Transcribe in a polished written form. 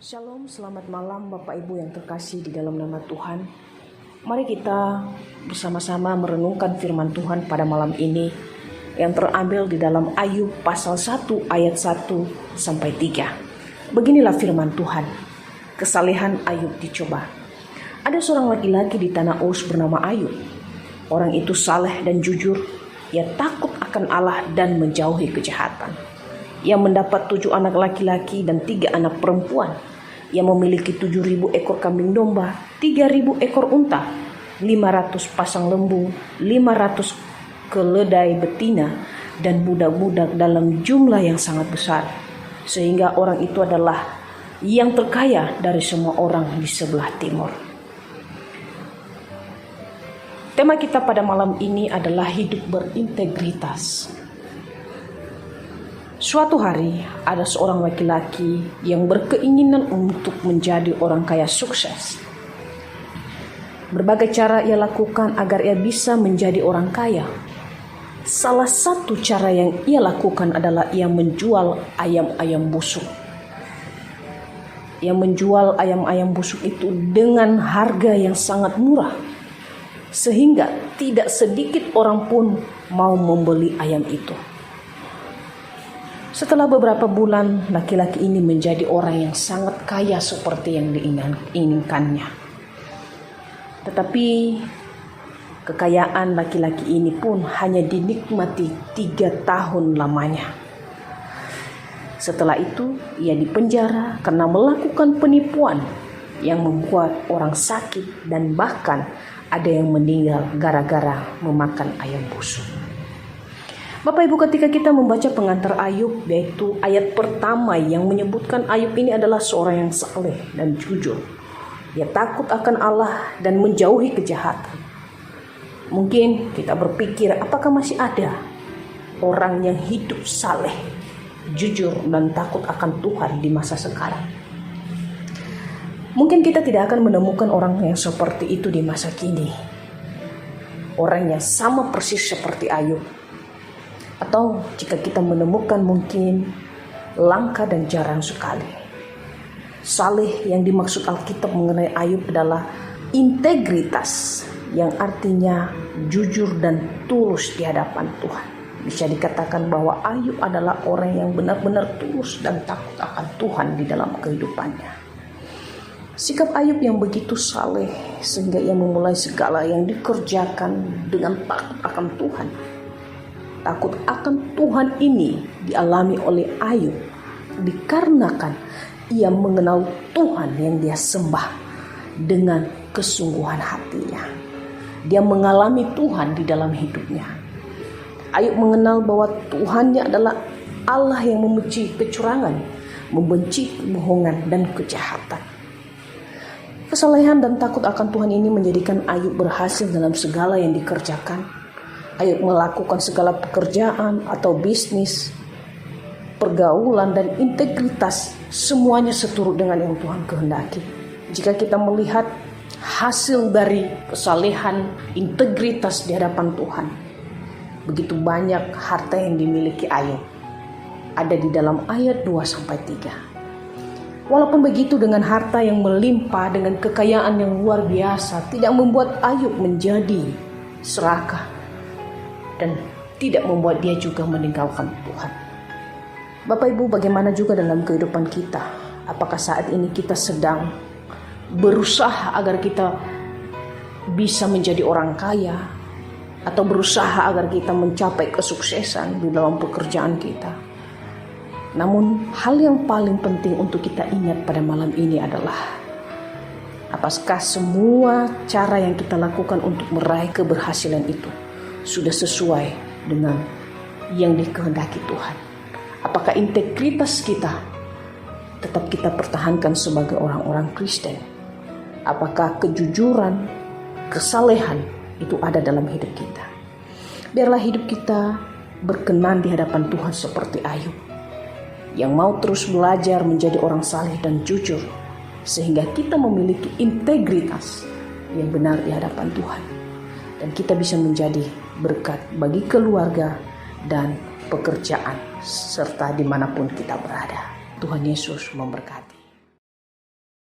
Shalom, selamat malam Bapak Ibu yang terkasih di dalam nama Tuhan. Mari kita bersama-sama merenungkan firman Tuhan pada malam ini yang terambil di dalam Ayub pasal 1 ayat 1 sampai 3. Beginilah firman Tuhan. Kesalehan Ayub dicoba. Ada seorang laki-laki di tanah Uz bernama Ayub. Orang itu saleh dan jujur. Ia takut akan Allah dan menjauhi kejahatan. Ia mendapat 7 anak laki-laki dan 3 anak perempuan. Ia memiliki 7.000 ekor kambing domba, 3.000 ekor unta, 500 pasang lembu, 500 keledai betina, dan budak-budak dalam jumlah yang sangat besar. Sehingga orang itu adalah yang terkaya dari semua orang di sebelah timur. Tema kita pada malam ini adalah hidup berintegritas. Suatu hari ada seorang laki-laki yang berkeinginan untuk menjadi orang kaya sukses. Berbagai cara ia lakukan agar ia bisa menjadi orang kaya. Salah satu cara yang ia lakukan adalah ia menjual ayam-ayam busuk. Ia menjual ayam-ayam busuk itu dengan harga yang sangat murah, sehingga tidak sedikit orang pun mau membeli ayam itu. Setelah beberapa bulan, laki-laki ini menjadi orang yang sangat kaya seperti yang diinginkannya. Tetapi kekayaan laki-laki ini pun hanya dinikmati 3 tahun lamanya. Setelah itu, ia dipenjara karena melakukan penipuan yang membuat orang sakit dan bahkan ada yang meninggal gara-gara memakan ayam busuk. Bapak Ibu, ketika kita membaca pengantar Ayub, yaitu ayat pertama yang menyebutkan Ayub ini adalah seorang yang saleh dan jujur. Dia takut akan Allah dan menjauhi kejahatan. Mungkin kita berpikir, apakah masih ada orang yang hidup saleh, jujur, dan takut akan Tuhan di masa sekarang? Mungkin kita tidak akan menemukan orang yang seperti itu di masa kini. Orang yang sama persis seperti Ayub. Atau jika kita menemukan, mungkin langka dan jarang sekali. Saleh yang dimaksud Alkitab mengenai Ayub adalah integritas, yang artinya jujur dan tulus di hadapan Tuhan. Bisa dikatakan bahwa Ayub adalah orang yang benar-benar tulus dan takut akan Tuhan di dalam kehidupannya. Sikap Ayub yang begitu saleh sehingga ia memulai segala yang dikerjakan dengan takut akan Tuhan. Takut akan Tuhan ini dialami oleh Ayub dikarenakan ia mengenal Tuhan yang dia sembah dengan kesungguhan hatinya. Dia mengalami Tuhan di dalam hidupnya. Ayub mengenal bahwa Tuhannya adalah Allah yang membenci kecurangan, membenci kebohongan dan kejahatan. Kesalehan dan takut akan Tuhan ini menjadikan Ayub berhasil dalam segala yang dikerjakan. Ayub melakukan segala pekerjaan atau bisnis, pergaulan dan integritas, semuanya seturut dengan yang Tuhan kehendaki. Jika kita melihat hasil dari kesalehan, integritas di hadapan Tuhan, begitu banyak harta yang dimiliki Ayub. Ada di dalam ayat 2-3. Walaupun begitu, dengan harta yang melimpah, dengan kekayaan yang luar biasa, tidak membuat Ayub menjadi serakah dan tidak membuat dia juga meninggalkan Tuhan. Bapak Ibu, bagaimana juga dalam kehidupan kita? Apakah saat ini kita sedang berusaha agar kita bisa menjadi orang kaya, atau berusaha agar kita mencapai kesuksesan di dalam pekerjaan kita? Namun hal yang paling penting untuk kita ingat pada malam ini adalah, apakah semua cara yang kita lakukan untuk meraih keberhasilan itu sudah sesuai dengan yang dikehendaki Tuhan? Apakah integritas kita tetap kita pertahankan sebagai orang-orang Kristen? Apakah kejujuran, kesalehan itu ada dalam hidup kita? Biarlah hidup kita berkenan di hadapan Tuhan seperti Ayub, yang mau terus belajar menjadi orang saleh dan jujur, sehingga kita memiliki integritas yang benar di hadapan Tuhan. Dan kita bisa menjadi berkat bagi keluarga dan pekerjaan serta dimanapun kita berada. Tuhan Yesus memberkati.